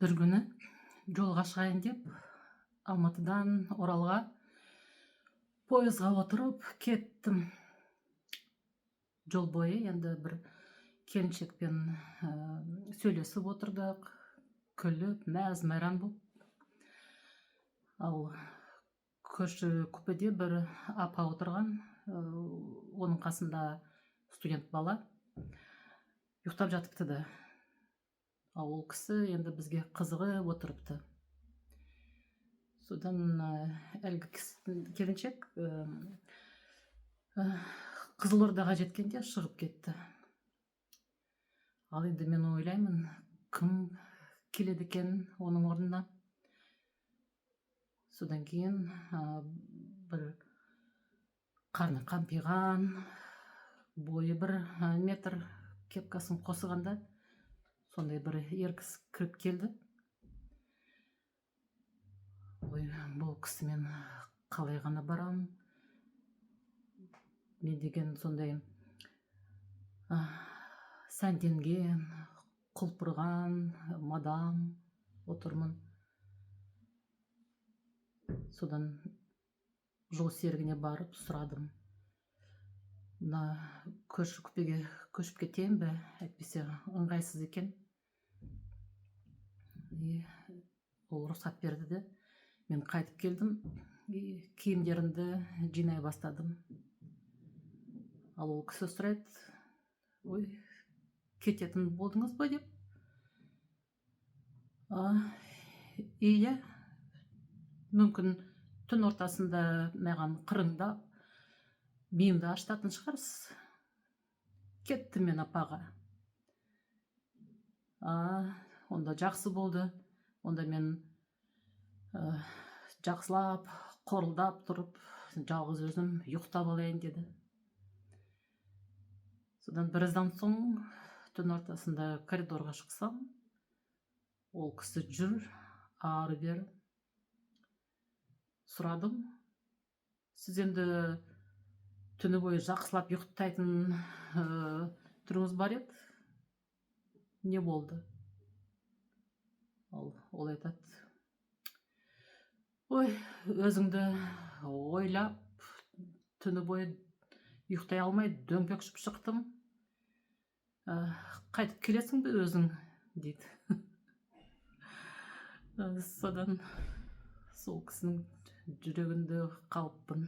Bir күні жолға шығайын деп Алматыдан Оралға пойызға отырып кеттім. Жол бойы енді бір келіншекпен сөйлесіп отырдық, күліп, мәз-мейрам болып. Ал көрші купеде бір апа отырған, оның қасында студент бала ұйықтап жатыпты да. Ал ол кісі енді бізге қызығып отырыпты. Содан әлгі келіншек Қызылордаға жеткенде шығып кетті. Ал енді мен ойлаймын, кім келеді екен оның орнына. Содан кейін бір қарны қампиған, бойы бір метр, кепкасын қосығанда сондай бір ер кісі кіріп келді. Ой, бұл кісімен қалай ғана барам? Мен деген сондай сәнденген, құлпырған мадам отырмын. Содан жол серігіне барып сұрадым. Мына көрші купеге көшіп кетейін бе, әйтпесе ыңғайсыз екен. Ол рұқсат берді де, мен қайтып келдім, киімдерімді жинай бастадым. Ал ол кісі сұрайды, ой, кететін болдыңыз ба деп. Иә, мүмкін түн ортасында маған қырындап, миымды ашытатын шығарсыз. Кеттім мен апаға. Онда жақсы болды. Онда мен жақсылап, қорылдап тұрып, жалғыз өзім ұйықтап алайын деді. Содан біраздан соң түн ортасында коридорға шықсам, ол кісі жүр, ары бері. Сұрадым, сіз енді түні бойы жақсылап ұйықтайтын түріңіз бар еді? Не болды? Ол айтады, ой, өзіңді ойлап, түні бойы ұйықтай алмай дөңбекшіп шықтым. Қайтып келесің бе өзің, дейді. Содан сол кісінің жүрегінде қалыппын.